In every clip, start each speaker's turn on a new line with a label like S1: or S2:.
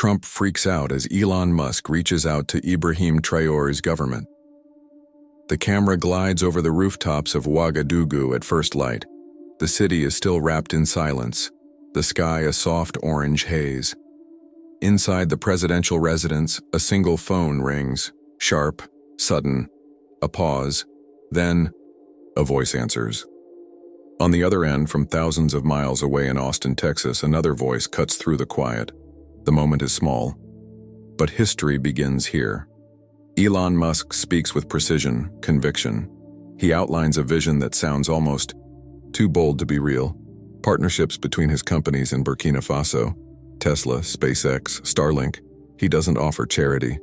S1: Trump freaks out as Elon Musk reaches out to IBRAHIM Traoré's government. The camera glides over the rooftops of Ouagadougou at first light. The city is still wrapped in silence, the sky a soft orange haze. Inside the presidential residence, a single phone rings, sharp, sudden, a pause, then a voice answers. On the other end, from thousands of miles away in Austin, Texas, another voice cuts through the quiet. The moment is small, but history begins here. Elon Musk speaks with precision, conviction. He outlines a vision that sounds almost too bold to be real. Partnerships between his companies in Burkina Faso, Tesla, SpaceX, Starlink. He doesn't offer charity.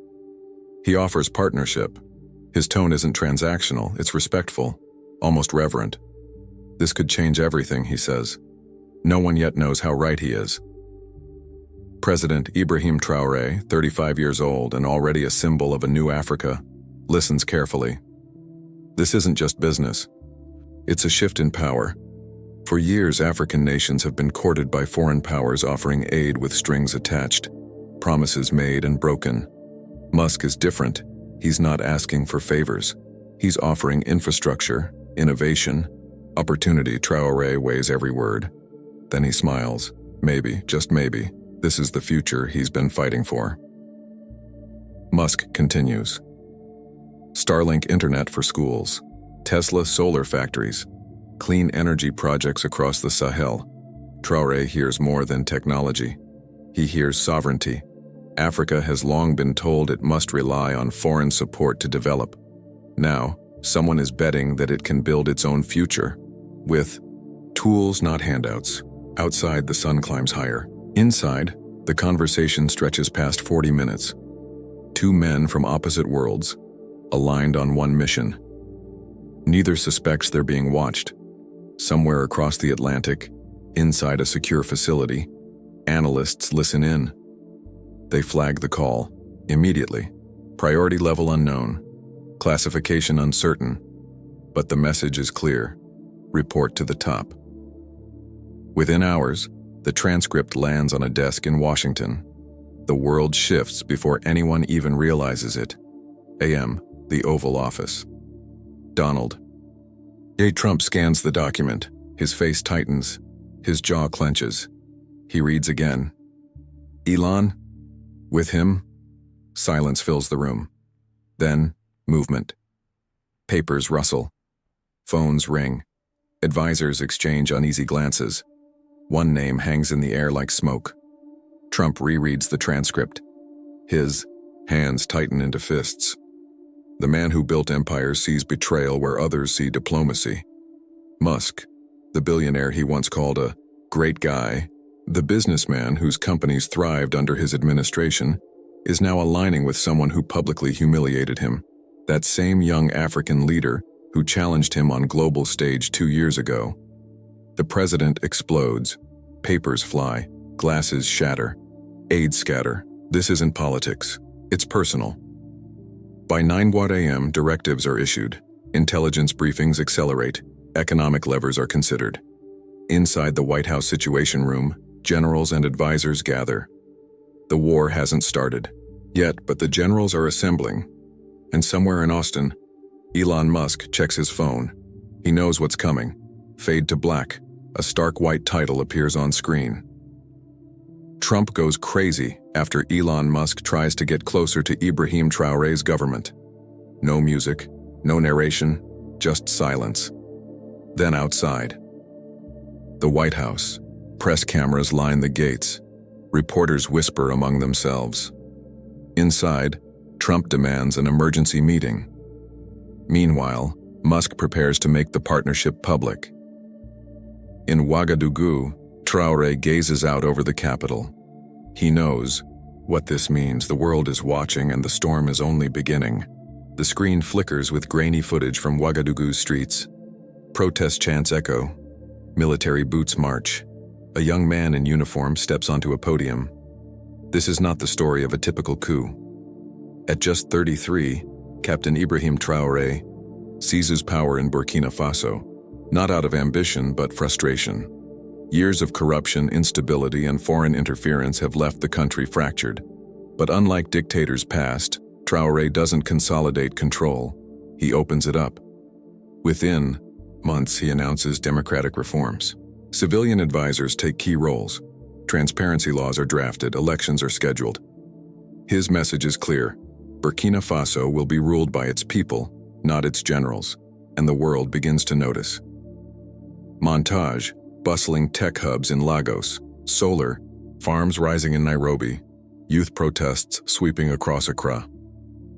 S1: He offers partnership. His tone isn't transactional, it's respectful, almost reverent. This could change everything, he says. No one yet knows how right he is. President IBRAHIM Traoré, 35 years old and already a symbol of a new Africa, listens carefully. This isn't just business. It's a shift in power. For years, African nations have been courted by foreign powers offering aid with strings attached, promises made and broken. Musk is different. He's not asking for favors. He's offering infrastructure, innovation, opportunity. Traoré weighs every word. Then he smiles. Maybe, just maybe, this is the future he's been fighting for. Musk continues. Starlink internet for schools, Tesla solar factories, clean energy projects across the Sahel. Traoré hears more than technology. He hears sovereignty. Africa has long been told it must rely on foreign support to develop. Now, someone is betting that it can build its own future. With tools, not handouts. Outside, the sun climbs higher. Inside, the conversation stretches past 40 minutes. Two men from opposite worlds, aligned on one mission. Neither suspects they're being watched. Somewhere across the Atlantic, inside a secure facility, analysts listen in. They flag the call, immediately. Priority level unknown. Classification uncertain. But the message is clear. Report to the top. Within hours, the transcript lands on a desk in Washington. The world shifts before anyone even realizes it. AM, the Oval Office. Donald J. Trump scans the document. His face tightens. His jaw clenches. He reads again. Elon? With him? Silence fills the room. Then, movement. Papers rustle. Phones ring. Advisors exchange uneasy glances. One name hangs in the air like smoke. Trump rereads the transcript. His hands tighten into fists. The man who built empires sees betrayal where others see diplomacy. Musk, the billionaire he once called a great guy, the businessman whose companies thrived under his administration, is now aligning with someone who publicly humiliated him, that same young African leader who challenged him on global stage 2 years ago. The president explodes. Papers fly. Glasses shatter. Aides scatter. This isn't politics. It's personal. By 9 a.m., directives are issued. Intelligence briefings accelerate. Economic levers are considered. Inside the White House Situation Room, generals and advisors gather. The war hasn't started yet, but the generals are assembling. And somewhere in Austin, Elon Musk checks his phone. He knows what's coming. Fade to black. A stark white title appears on screen. Trump goes crazy after Elon Musk tries to get closer to IBRAHIM Traoré's government. No music, no narration, just silence. Then outside. The White House. Press cameras line the gates. Reporters whisper among themselves. Inside, Trump demands an emergency meeting. Meanwhile, Musk prepares to make the partnership public. In Ouagadougou, Traoré gazes out over the capital. He knows what this means. The world is watching and the storm is only beginning. The screen flickers with grainy footage from Ouagadougou's streets. Protest chants echo. Military boots march. A young man in uniform steps onto a podium. This is not the story of a typical coup. At just 33, Captain IBRAHIM Traoré seizes power in Burkina Faso, not out of ambition but frustration. Years of corruption, instability, and foreign interference have left the country fractured. But unlike dictators past, Traoré doesn't consolidate control. He opens it up. Within months, he announces democratic reforms. Civilian advisors take key roles. Transparency laws are drafted, elections are scheduled. His message is clear. Burkina Faso will be ruled by its people, not its generals, and the world begins to notice. Montage, bustling tech hubs in Lagos, solar, farms rising in Nairobi, youth protests sweeping across Accra.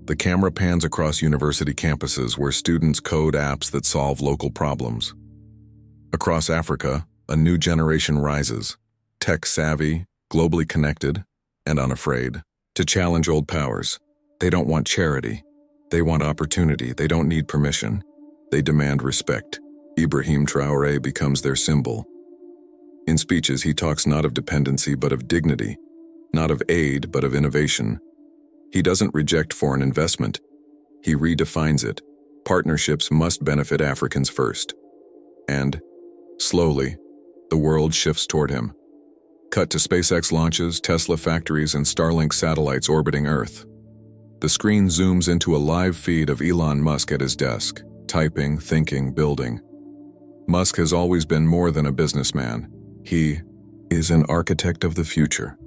S1: The camera pans across university campuses where students code apps that solve local problems. Across Africa, a new generation rises, tech-savvy, globally connected, and unafraid, to challenge old powers. They don't want charity. They want opportunity. They don't need permission. They demand respect. IBRAHIM Traoré becomes their symbol. In speeches, he talks not of dependency but of dignity, not of aid but of innovation. He doesn't reject foreign investment. He redefines it. Partnerships must benefit Africans first. And, slowly, the world shifts toward him. Cut to SpaceX launches, Tesla factories, and Starlink satellites orbiting Earth. The screen zooms into a live feed of Elon Musk at his desk, typing, thinking, building. Musk has always been more than a businessman. He is an architect of the future.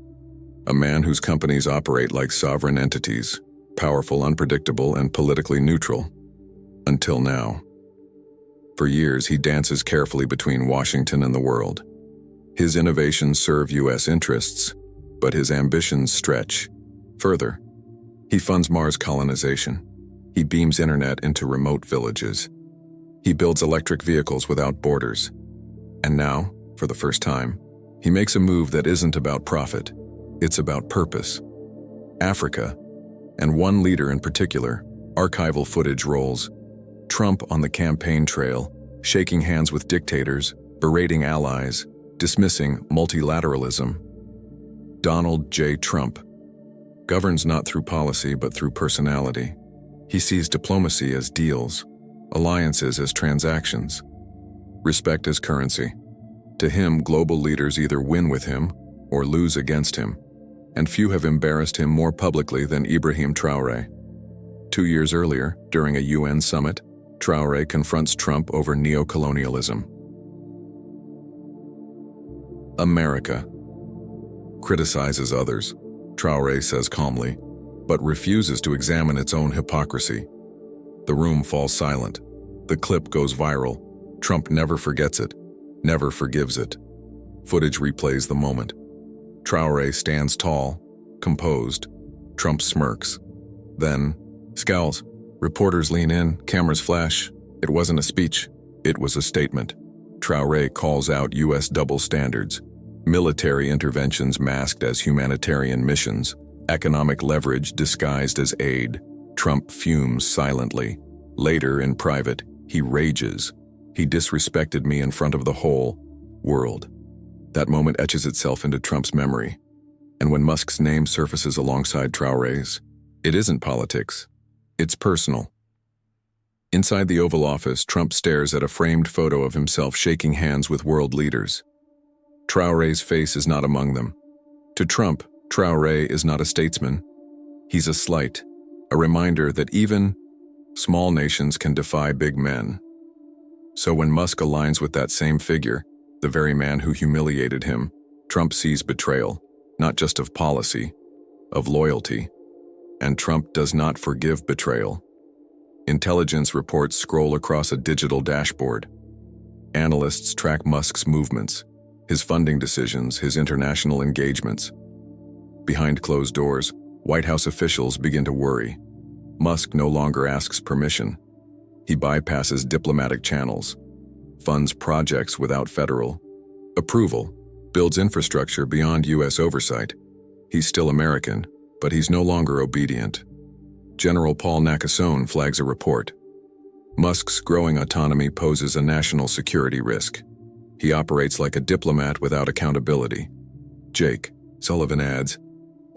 S1: A man whose companies operate like sovereign entities, powerful, unpredictable, and politically neutral. Until now. For years, he dances carefully between Washington and the world. His innovations serve U.S. interests, but his ambitions stretch further. He funds Mars colonization. He beams internet into remote villages. He builds electric vehicles without borders. And now, for the first time, he makes a move that isn't about profit. It's about purpose. Africa, and one leader in particular, archival footage rolls. Trump on the campaign trail, shaking hands with dictators, berating allies, dismissing multilateralism. Donald J. Trump governs not through policy but through personality. He sees diplomacy as deals, alliances as transactions, respect as currency. To him, global leaders either win with him or lose against him, and few have embarrassed him more publicly than IBRAHIM Traoré. 2 years earlier, during a UN summit, Traoré confronts Trump over neocolonialism. America criticizes others, Traoré says calmly, but refuses to examine its own hypocrisy. The room falls silent. The clip goes viral. Trump never forgets it, never forgives it. Footage replays the moment. Traoré stands tall, composed. Trump smirks. Then, scowls. Reporters lean in, cameras flash. It wasn't a speech. It was a statement. Traoré calls out U.S. double standards. Military interventions masked as humanitarian missions. Economic leverage disguised as aid. Trump fumes silently. Later, in private, he rages. He disrespected me in front of the whole world. That moment etches itself into Trump's memory. And when Musk's name surfaces alongside Traoré's, it isn't politics. It's personal. Inside the Oval Office, Trump stares at a framed photo of himself shaking hands with world leaders. Traoré's face is not among them. To Trump, Traoré is not a statesman. He's a slight, a reminder that even small nations can defy big men. So when Musk aligns with that same figure, the very man who humiliated him, Trump sees betrayal, not just of policy, of loyalty. And Trump does not forgive betrayal. Intelligence reports scroll across a digital dashboard. Analysts track Musk's movements, his funding decisions, his international engagements. Behind closed doors, White House officials begin to worry. Musk no longer asks permission. He bypasses diplomatic channels, funds projects without federal approval, builds infrastructure beyond U.S. oversight. He's still American, but he's no longer obedient. General Paul Nakasone flags a report. Musk's growing autonomy poses a national security risk. He operates like a diplomat without accountability. Jake Sullivan adds,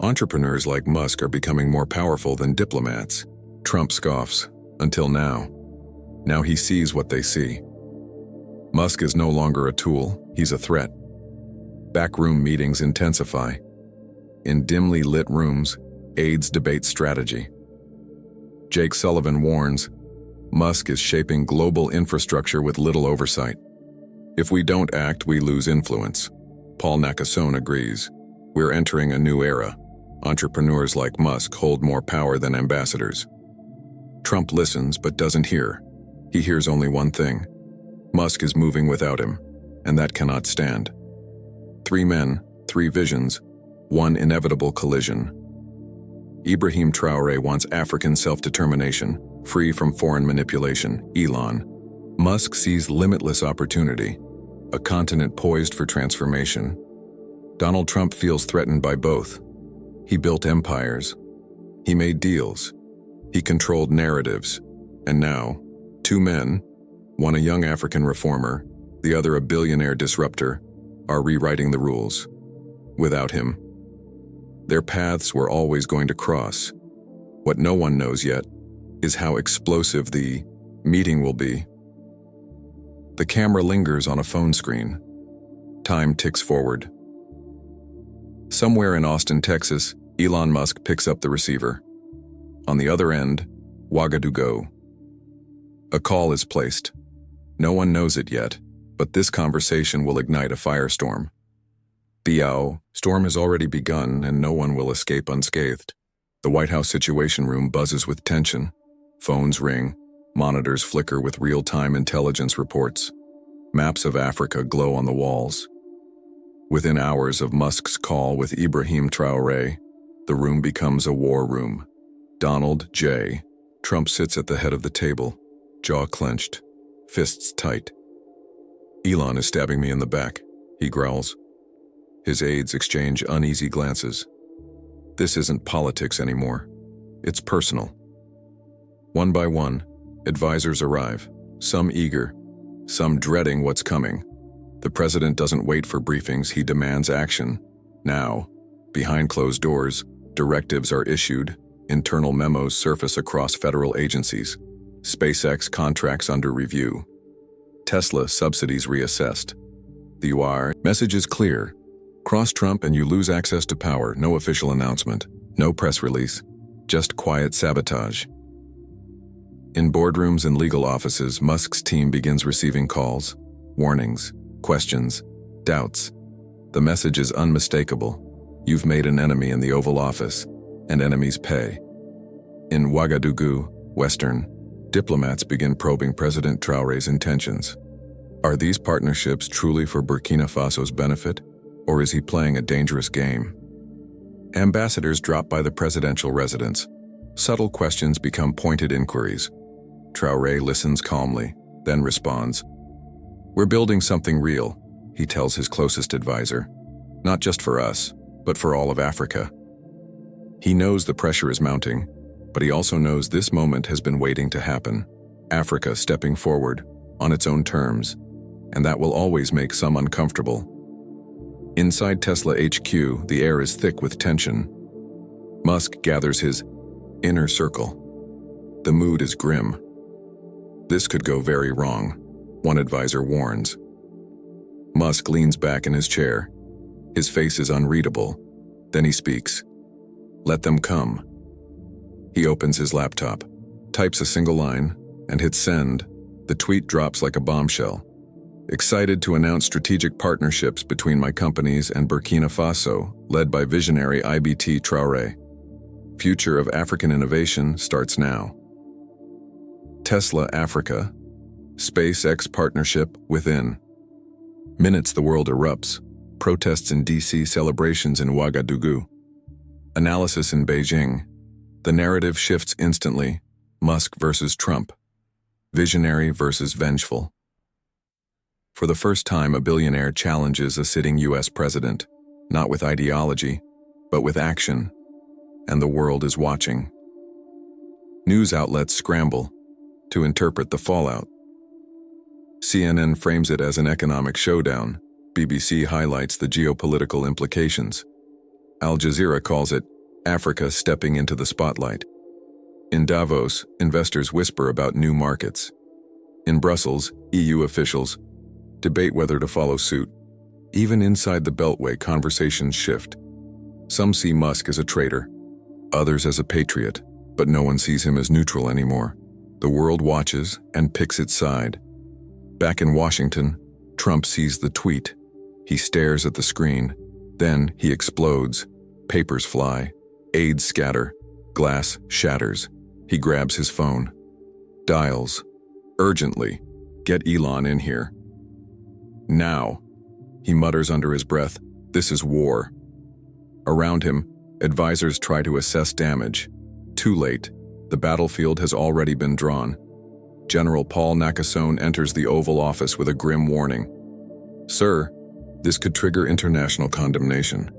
S1: entrepreneurs like Musk are becoming more powerful than diplomats. Trump scoffs, until now. Now he sees what they see. Musk is no longer a tool, he's a threat. Backroom meetings intensify. In dimly lit rooms, aides debate strategy. Jake Sullivan warns, Musk is shaping global infrastructure with little oversight. If we don't act, we lose influence. Paul Nakasone agrees. We're entering a new era. Entrepreneurs like Musk hold more power than ambassadors. Trump listens but doesn't hear. He hears only one thing. Musk is moving without him, and that cannot stand. 3 men, 3 visions, 1 inevitable collision. IBRAHIM Traoré wants African self-determination, free from foreign manipulation. Elon Musk sees limitless opportunity, a continent poised for transformation. Donald Trump feels threatened by both. He built empires. He made deals. He controlled narratives. And now, 2 men, one a young African reformer, the other a billionaire disruptor, are rewriting the rules. Without him, their paths were always going to cross. What no one knows yet is how explosive the meeting will be. The camera lingers on a phone screen. Time ticks forward. Somewhere in Austin, Texas, Elon Musk picks up the receiver. On the other end, Ouagadougou. A call is placed. No one knows it yet, but this conversation will ignite a firestorm. The storm has already begun and no one will escape unscathed. The White House Situation Room buzzes with tension. Phones ring, monitors flicker with real-time intelligence reports. Maps of Africa glow on the walls. Within hours of Musk's call with IBRAHIM Traoré, the room becomes a war room. Donald J. Trump sits at the head of the table, jaw clenched, fists tight. Elon is stabbing me in the back, he growls. His aides exchange uneasy glances. This isn't politics anymore. It's personal. One by one, advisors arrive, some eager, some dreading what's coming. The president doesn't wait for briefings, he demands action. Now, behind closed doors, directives are issued, internal memos surface across federal agencies. SpaceX contracts under review. Tesla subsidies reassessed. The UR message is clear. Cross Trump and you lose access to power. No official announcement, no press release, just quiet sabotage. In boardrooms and legal offices, Musk's team begins receiving calls, warnings, questions, doubts. The message is unmistakable. You've made an enemy in the Oval Office, and enemies pay. In Ouagadougou, Western, diplomats begin probing President Traoré's intentions. Are these partnerships truly for Burkina Faso's benefit, or is he playing a dangerous game? Ambassadors drop by the presidential residence. Subtle questions become pointed inquiries. Traoré listens calmly, then responds. We're building something real, he tells his closest advisor. Not just for us, but for all of Africa. He knows the pressure is mounting, but he also knows this moment has been waiting to happen. Africa stepping forward, on its own terms, and that will always make some uncomfortable. Inside Tesla HQ, the air is thick with tension. Musk gathers his inner circle. The mood is grim. This could go very wrong, one advisor warns. Musk leans back in his chair. His face is unreadable. Then he speaks. Let them come. He opens his laptop, types a single line, and hits send. The tweet drops like a bombshell. Excited to announce strategic partnerships between my companies and Burkina Faso, led by visionary IBT Traoré. Future of African innovation starts now. Tesla Africa, SpaceX partnership within. Minutes the world erupts, protests in DC, celebrations in Ouagadougou. Analysis in Beijing. The narrative shifts instantly, Musk versus Trump. Visionary versus vengeful. For the first time, a billionaire challenges a sitting US president, not with ideology, but with action. And the world is watching. News outlets scramble to interpret the fallout. CNN frames it as an economic showdown. BBC highlights the geopolitical implications. Al Jazeera calls it Africa stepping into the spotlight. In Davos, investors whisper about new markets. In Brussels, EU officials debate whether to follow suit. Even inside the Beltway, conversations shift. Some see Musk as a traitor, others as a patriot, but no one sees him as neutral anymore. The world watches and picks its side. Back in Washington, Trump sees the tweet. He stares at the screen. Then he explodes. Papers fly. Aides scatter. Glass shatters. He grabs his phone. Dials. Urgently. Get Elon in here. Now. He mutters under his breath. This is war. Around him, advisors try to assess damage. Too late. The battlefield has already been drawn. General Paul Nakasone enters the Oval Office with a grim warning. Sir, this could trigger international condemnation.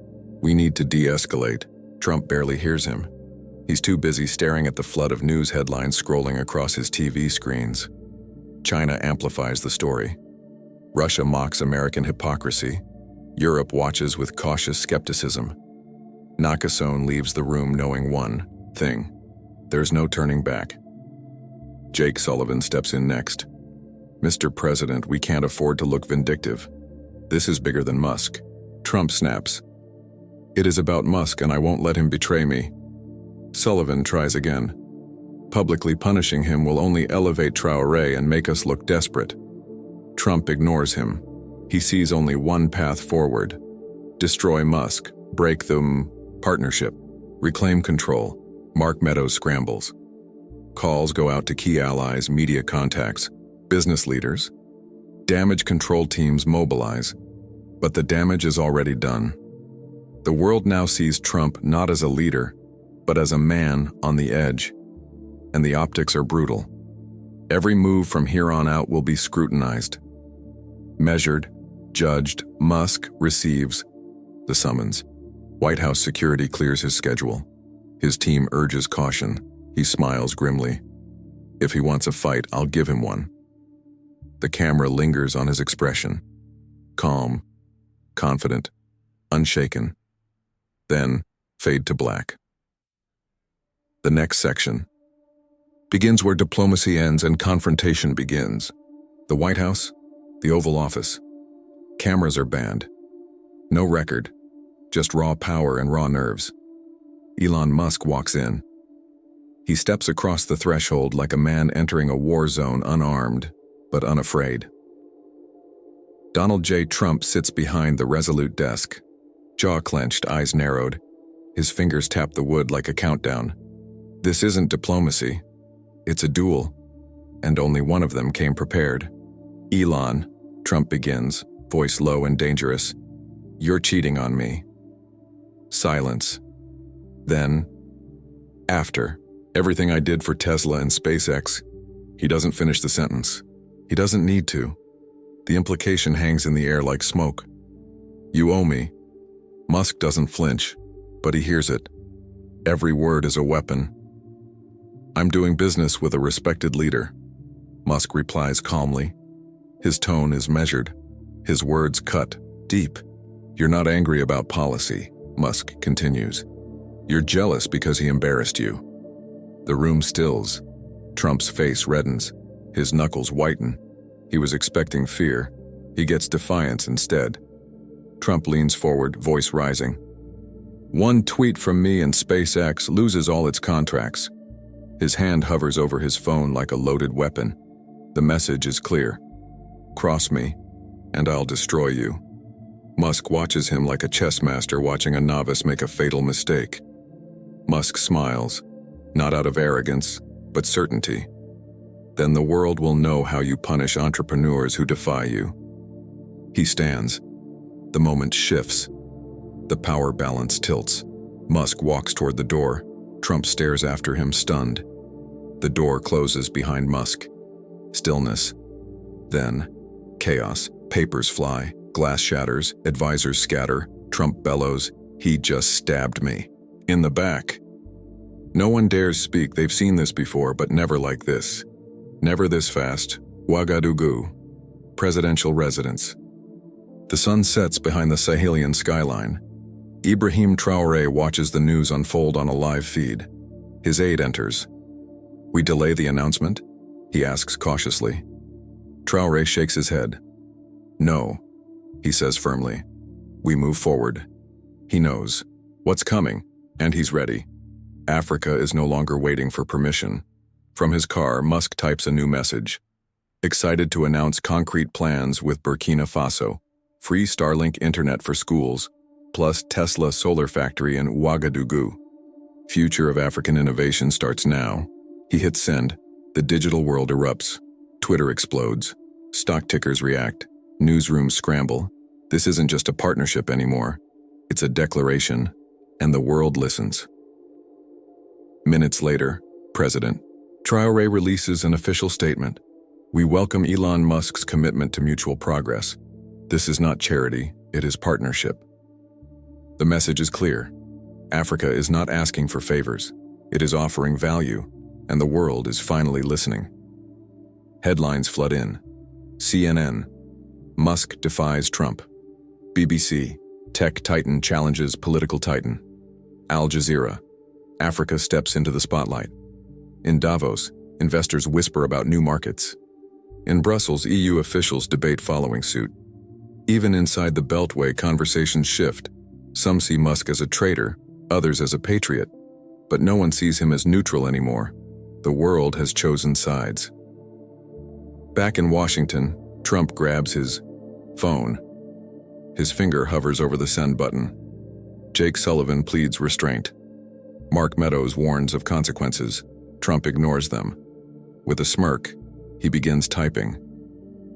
S1: We need to de-escalate. Trump barely hears him. He's too busy staring at the flood of news headlines scrolling across his TV screens. China amplifies the story. Russia mocks American hypocrisy. Europe watches with cautious skepticism. Nakasone leaves the room knowing one thing. There's no turning back. Jake Sullivan steps in next. Mr. President, we can't afford to look vindictive. This is bigger than Musk. Trump snaps. It is about Musk and I won't let him betray me. Sullivan tries again. Publicly punishing him will only elevate Traoré and make us look desperate. Trump ignores him. He sees only one path forward. Destroy Musk, break the partnership, reclaim control. Mark Meadows scrambles. Calls go out to key allies, media contacts, business leaders. Damage control teams mobilize. But the damage is already done. The world now sees Trump not as a leader, but as a man on the edge. And the optics are brutal. Every move from here on out will be scrutinized. Measured, judged, Musk receives the summons. White House security clears his schedule. His team urges caution. He smiles grimly. If he wants a fight, I'll give him one. The camera lingers on his expression. Calm, confident, unshaken. Then, fade to black. The next section begins where diplomacy ends and confrontation begins. The White House, the Oval Office. Cameras are banned. No record, just raw power and raw nerves. Elon Musk walks in. He steps across the threshold like a man entering a war zone, unarmed, but unafraid. Donald J. Trump sits behind the resolute desk, jaw clenched, eyes narrowed. His fingers tap the wood like a countdown. This isn't diplomacy. It's a duel, and only one of them came prepared. Elon, Trump begins, voice low and dangerous. You're cheating on me. Silence. Then, after everything I did for Tesla and SpaceX, he doesn't finish the sentence. He doesn't need to. The implication hangs in the air like smoke. You owe me. Musk doesn't flinch, but he hears it. Every word is a weapon. I'm doing business with a respected leader. Musk replies calmly. His tone is measured. His words cut deep. You're not angry about policy, Musk continues. You're jealous because he embarrassed you. The room stills. Trump's face reddens. His knuckles whiten. He was expecting fear. He gets defiance instead. Trump leans forward, voice rising. One tweet from me and SpaceX loses all its contracts. His hand hovers over his phone like a loaded weapon. The message is clear. Cross me, and I'll destroy you. Musk watches him like a chess master watching a novice make a fatal mistake. Musk smiles, not out of arrogance, but certainty. Then the world will know how you punish entrepreneurs who defy you. He stands. The moment shifts. The power balance tilts. Musk walks toward the door. Trump stares after him, stunned. The door closes behind Musk. Stillness. Then, chaos. Papers fly. Glass shatters. Advisors scatter. Trump bellows, "He just stabbed me. In the back." No one dares speak. They've seen this before, but never like this. Never this fast. Ouagadougou. Presidential residence. The sun sets behind the Sahelian skyline. IBRAHIM Traoré watches the news unfold on a live feed. His aide enters. We delay the announcement? He asks cautiously. Traoré shakes his head. No. he says firmly. We move forward. He knows what's coming, and he's ready. Africa is no longer waiting for permission. From his car, Musk types a new message. Excited to announce concrete plans with Burkina Faso, free Starlink internet for schools, plus Tesla solar factory in Ouagadougou. Future of African innovation starts now. He hits send. The digital world erupts. Twitter explodes. Stock tickers react. Newsrooms scramble. This isn't just a partnership anymore. It's a declaration, and the world listens. Minutes later, President Traoré releases an official statement. We welcome Elon Musk's commitment to mutual progress. This is not charity, it is partnership. The message is clear. Africa is not asking for favors. It is offering value, and the world is finally listening. Headlines flood in. CNN, Musk defies Trump. BBC, tech titan challenges political titan. Al Jazeera, Africa steps into the spotlight. In Davos, investors whisper about new markets. In Brussels, EU officials debate following suit. Even inside the Beltway, conversations shift. Some see Musk as a traitor, others as a patriot. But no one sees him as neutral anymore. The world has chosen sides. Back in Washington, Trump grabs his phone. His finger hovers over the send button. Jake Sullivan pleads restraint. Mark Meadows warns of consequences. Trump ignores them. With a smirk, he begins typing.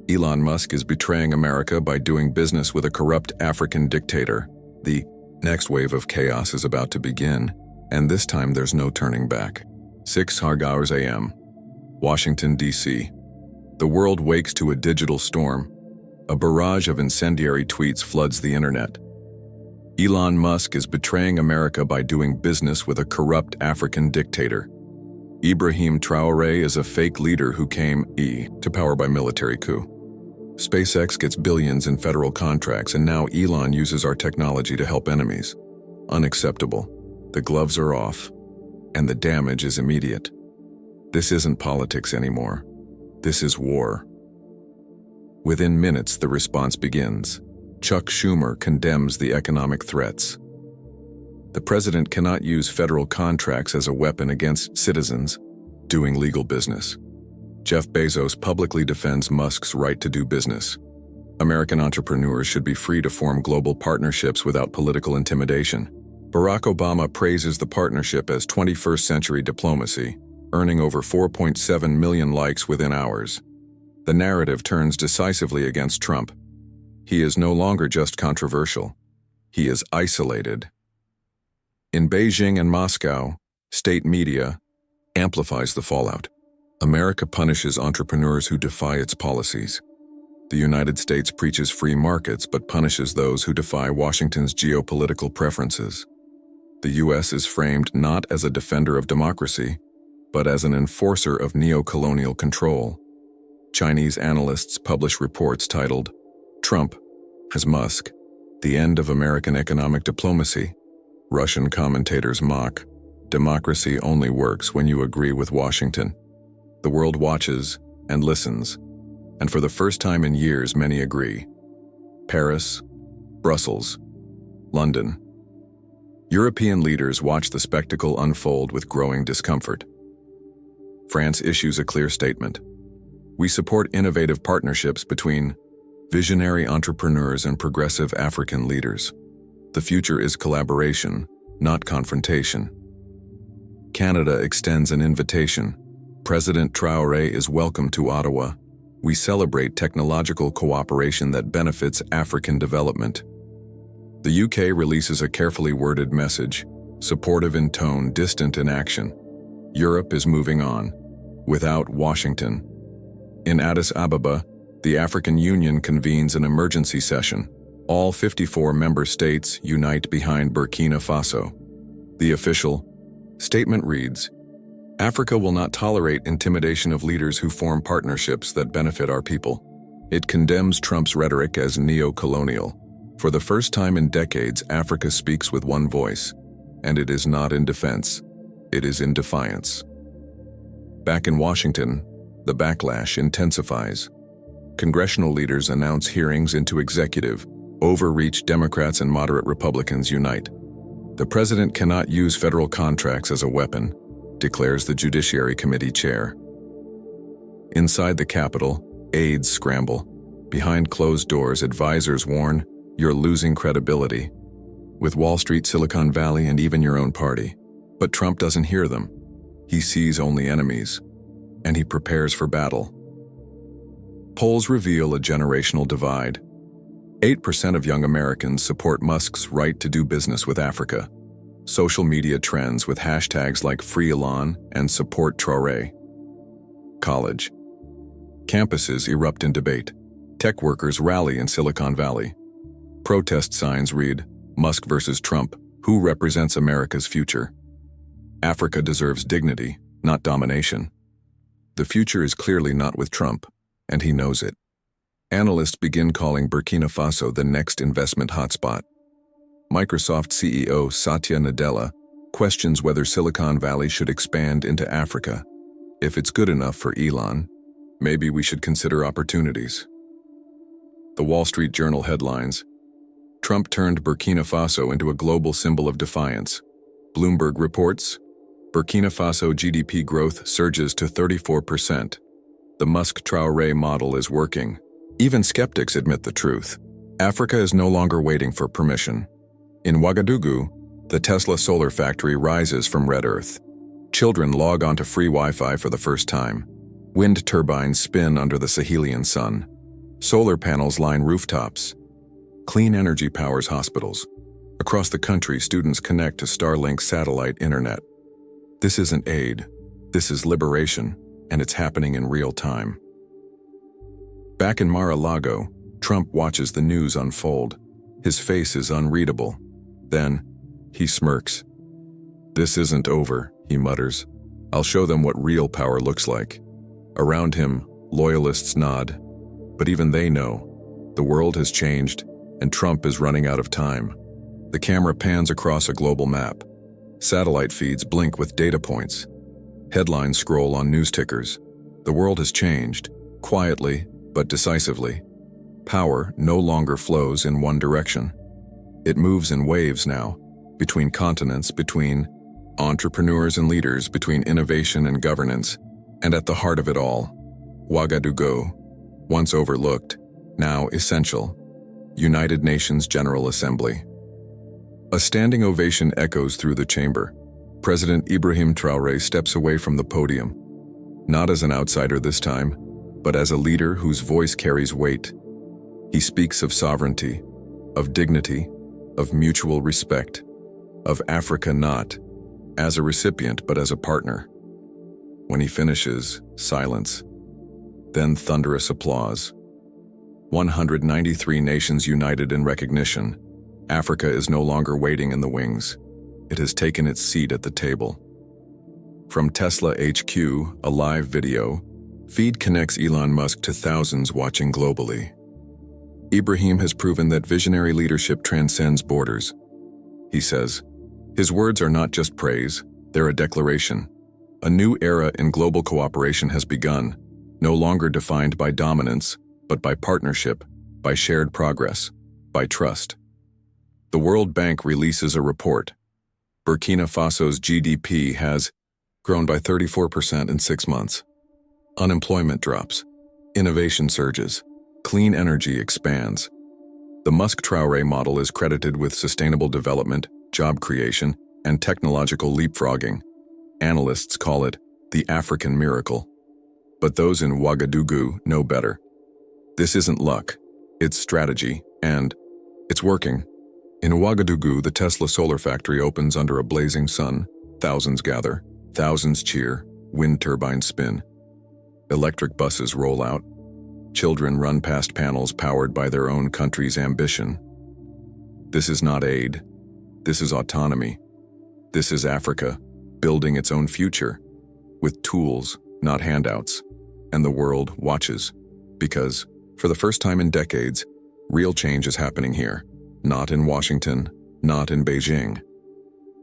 S1: Elon Musk is betraying America by doing business with a corrupt African dictator. The next wave of chaos is about to begin, and this time there's no turning back. 6 hours a.m. Washington, D.C. The world wakes to a digital storm. A barrage of incendiary tweets floods the internet. Elon Musk is betraying America by doing business with a corrupt African dictator. IBRAHIM Traoré is a fake leader who came to power by military coup. SpaceX gets billions in federal contracts, and now Elon uses our technology to help enemies. Unacceptable. The gloves are off, and the damage is immediate. This isn't politics anymore. This is war. Within minutes, the response begins. Chuck Schumer condemns the economic threats. The president cannot use federal contracts as a weapon against citizens doing legal business. Jeff Bezos publicly defends Musk's right to do business. American entrepreneurs should be free to form global partnerships without political intimidation. Barack Obama praises the partnership as 21st century diplomacy, earning over 4.7 million likes within hours. The narrative turns decisively against Trump. He is no longer just controversial. He is isolated. In Beijing and Moscow, state media amplifies the fallout. America punishes entrepreneurs who defy its policies. The United States preaches free markets but punishes those who defy Washington's geopolitical preferences. The U.S. is framed not as a defender of democracy, but as an enforcer of neo-colonial control. Chinese analysts publish reports titled, Trump has Musk, the end of American economic diplomacy. Russian commentators mock, democracy only works when you agree with Washington. The world watches and listens, and for the first time in years many agree. Paris, Brussels, London. European leaders watch the spectacle unfold with growing discomfort. France issues a clear statement. We support innovative partnerships between visionary entrepreneurs and progressive African leaders. The future is collaboration, not confrontation. Canada extends an invitation. President Traoré is welcome to Ottawa. We celebrate technological cooperation that benefits African development. The UK releases a carefully worded message, supportive in tone, distant in action. Europe is moving on, without Washington. In Addis Ababa, the African Union convenes an emergency session. All 54 member states unite behind Burkina Faso. The official statement reads, Africa will not tolerate intimidation of leaders who form partnerships that benefit our people. It condemns Trump's rhetoric as neo-colonial. For the first time in decades, Africa speaks with one voice, and it is not in defense, it is in defiance. Back in Washington, the backlash intensifies. Congressional leaders announce hearings into executive Overreach Democrats and moderate Republicans unite. The president cannot use federal contracts as a weapon, declares the Judiciary Committee chair. Inside the Capitol, aides scramble. Behind closed doors, advisors warn, you're losing credibility. With Wall Street, Silicon Valley, and even your own party. But Trump doesn't hear them. He sees only enemies. And he prepares for battle. Polls reveal a generational divide. 8% of young Americans support Musk's right to do business with Africa. Social media trends with hashtags like Free Elon and Support Traoré. College. Campuses erupt in debate. Tech workers rally in Silicon Valley. Protest signs read, Musk versus Trump, who represents America's future? Africa deserves dignity, not domination. The future is clearly not with Trump, and he knows it. Analysts begin calling Burkina Faso the next investment hotspot. Microsoft CEO Satya Nadella questions whether Silicon Valley should expand into Africa. If it's good enough for Elon, maybe we should consider opportunities. The Wall Street Journal headlines, Trump turned Burkina Faso into a global symbol of defiance. Bloomberg reports, Burkina Faso GDP growth surges to 34%. The Musk-Traoré model is working. Even skeptics admit the truth. Africa is no longer waiting for permission. In Ouagadougou, the Tesla solar factory rises from red earth. Children log onto free Wi-Fi for the first time. Wind turbines spin under the Sahelian sun. Solar panels line rooftops. Clean energy powers hospitals. Across the country, students connect to Starlink satellite internet. This isn't aid. This is liberation, and it's happening in real time. Back in Mar-a-Lago, Trump watches the news unfold. His face is unreadable. Then, he smirks. This isn't over, he mutters. I'll show them what real power looks like. Around him, loyalists nod. But even they know. The world has changed, and Trump is running out of time. The camera pans across a global map. Satellite feeds blink with data points. Headlines scroll on news tickers. The world has changed, quietly, but decisively. Power no longer flows in one direction. It moves in waves now, between continents, between entrepreneurs and leaders, between innovation and governance, and at the heart of it all, Ouagadougou, once overlooked, now essential, United Nations General Assembly. A standing ovation echoes through the chamber. President IBRAHIM Traoré steps away from the podium, not as an outsider this time, but as a leader whose voice carries weight. He speaks of sovereignty, of dignity, of mutual respect, of Africa not as a recipient but as a partner. When he finishes, silence. Then thunderous applause. 193 nations united in recognition. Africa is no longer waiting in the wings. It has taken its seat at the table. From Tesla HQ, a live video feed connects Elon Musk to thousands watching globally. Ibrahim has proven that visionary leadership transcends borders. He says, his words are not just praise, they're a declaration. A new era in global cooperation has begun, no longer defined by dominance, but by partnership, by shared progress, by trust. The World Bank releases a report. Burkina Faso's GDP has grown by 34% in 6 months. Unemployment drops. Innovation surges. Clean energy expands. The Musk-Traoré model is credited with sustainable development, job creation, and technological leapfrogging. Analysts call it the African miracle. But those in Ouagadougou know better. This isn't luck. It's strategy, and it's working. In Ouagadougou, the Tesla solar factory opens under a blazing sun. Thousands gather. Thousands cheer. Wind turbines spin. Electric buses roll out. Children run past panels powered by their own country's ambition. This is not aid. This is autonomy. This is Africa, building its own future, with tools, not handouts. And the world watches, because, for the first time in decades, real change is happening here, not in Washington, not in Beijing.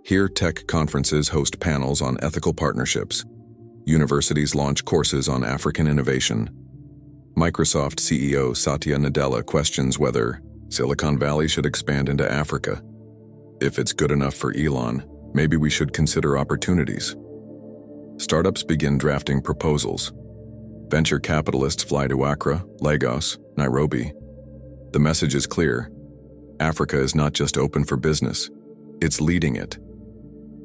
S1: Here, tech conferences host panels on ethical partnerships. Universities launch courses on African innovation. Microsoft CEO Satya Nadella questions whether Silicon Valley should expand into Africa. If it's good enough for Elon, maybe we should consider opportunities. Startups begin drafting proposals. Venture capitalists fly to Accra, Lagos, Nairobi. The message is clear. Africa is not just open for business, it's leading it.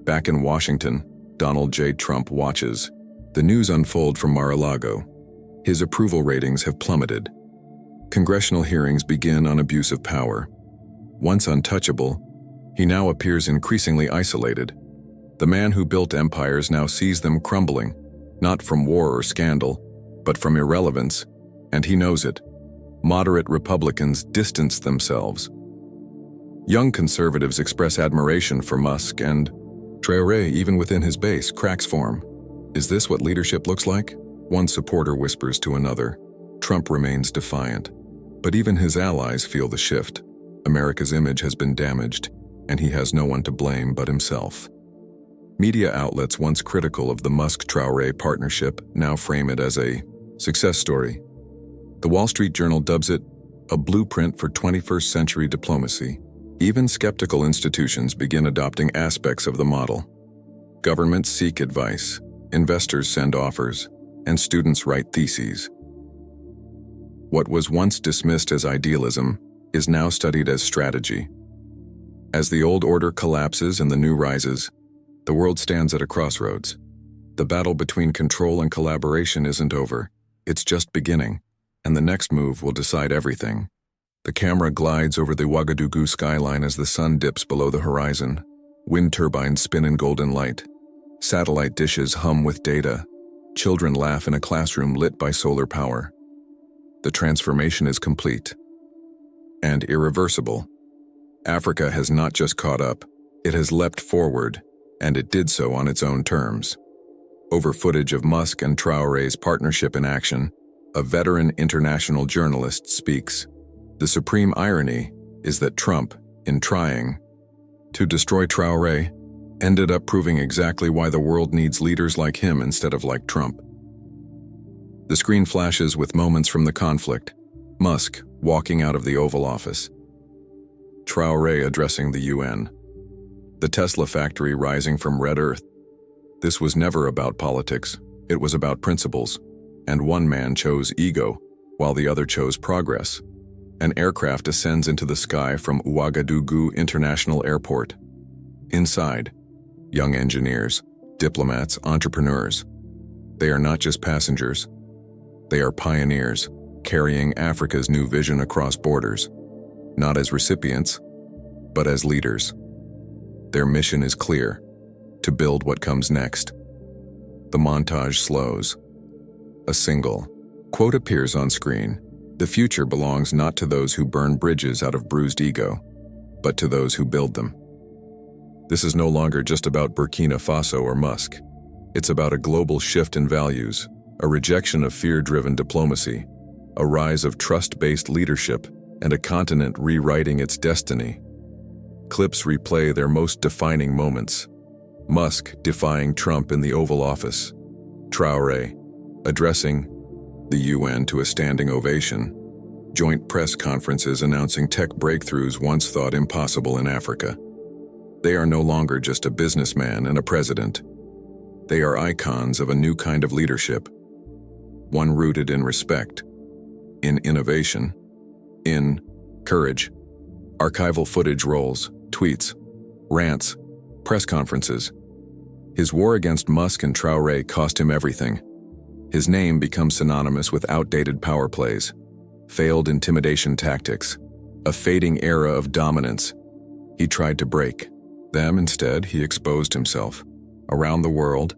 S1: Back in Washington, Donald J. Trump watches the news unfold from Mar-a-Lago. His approval ratings have plummeted. Congressional hearings begin on abuse of power. Once untouchable, he now appears increasingly isolated. The man who built empires now sees them crumbling, not from war or scandal, but from irrelevance, and he knows it. Moderate Republicans distance themselves. Young conservatives express admiration for Musk, and Traoré, even within his base, cracks form. Is this what leadership looks like? One supporter whispers to another. Trump remains defiant, but even his allies feel the shift. America's image has been damaged, and he has no one to blame but himself. Media outlets once critical of the Musk-Traoré partnership now frame it as a success story. The Wall Street Journal dubs it a blueprint for 21st century diplomacy. Even skeptical institutions begin adopting aspects of the model. Governments seek advice, investors send offers, and students write theses. What was once dismissed as idealism is now studied as strategy. As the old order collapses and the new rises, the world stands at a crossroads. The battle between control and collaboration isn't over, it's just beginning, and the next move will decide everything. The camera glides over the Ouagadougou skyline as the sun dips below the horizon. Wind turbines spin in golden light. Satellite dishes hum with data. Children laugh in a classroom lit by solar power. The transformation is complete and irreversible. Africa has not just caught up, it has leapt forward, and it did so on its own terms. Over footage of Musk and Traoré's partnership in action, a veteran international journalist speaks. The supreme irony is that Trump, in trying to destroy Traoré, ended up proving exactly why the world needs leaders like him instead of like Trump. The screen flashes with moments from the conflict. Musk walking out of the Oval Office. Traoré addressing the UN. The Tesla factory rising from red earth. This was never about politics, it was about principles, and one man chose ego, while the other chose progress. An aircraft ascends into the sky from Ouagadougou International Airport. Inside, young engineers, diplomats, entrepreneurs. They are not just passengers. They are pioneers, carrying Africa's new vision across borders, not as recipients, but as leaders. Their mission is clear: to build what comes next. The montage slows. A single quote appears on screen. The future belongs not to those who burn bridges out of bruised ego, but to those who build them. This is no longer just about Burkina Faso or Musk. It's about a global shift in values, a rejection of fear-driven diplomacy, a rise of trust-based leadership, and a continent rewriting its destiny. Clips replay their most defining moments. Musk defying Trump in the Oval Office. Traoré addressing the UN to a standing ovation. Joint press conferences announcing tech breakthroughs once thought impossible in Africa. They are no longer just a businessman and a president. They are icons of a new kind of leadership, one rooted in respect, in innovation, in courage. Archival footage rolls, tweets, rants, press conferences. His war against Musk and Traoré cost him everything. His name becomes synonymous with outdated power plays, failed intimidation tactics, a fading era of dominance. He tried to break them. Instead, he exposed himself. Around the world,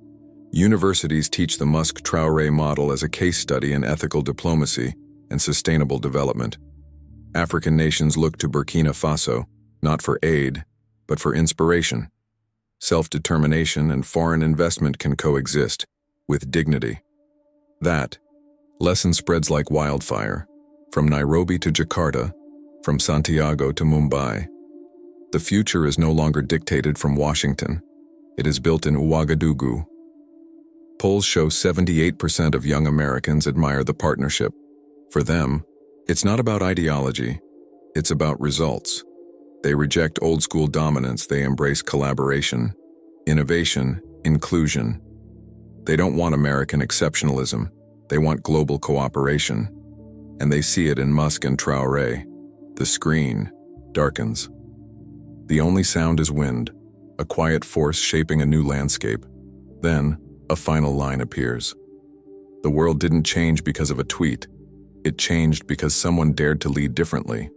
S1: universities teach the Musk-Traoré model as a case study in ethical diplomacy and sustainable development. African nations look to Burkina Faso, not for aid, but for inspiration. Self-determination and foreign investment can coexist with dignity. That lesson spreads like wildfire, from Nairobi to Jakarta, from Santiago to Mumbai. The future is no longer dictated from Washington. It is built in Ouagadougou. Polls show 78% of young Americans admire the partnership. For them, it's not about ideology, It's about results. They reject old-school dominance, they embrace collaboration, innovation, inclusion. They don't want American exceptionalism, they want global cooperation. And they see it in Musk and Traoré. The screen darkens. The only sound is wind, a quiet force shaping a new landscape. Then, a final line appears. The world didn't change because of a tweet. It changed because someone dared to lead differently.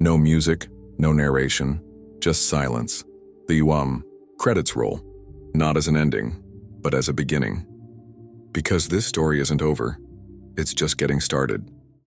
S1: No music, no narration, just silence. The credits roll, not as an ending, but as a beginning. Because this story isn't over, it's just getting started.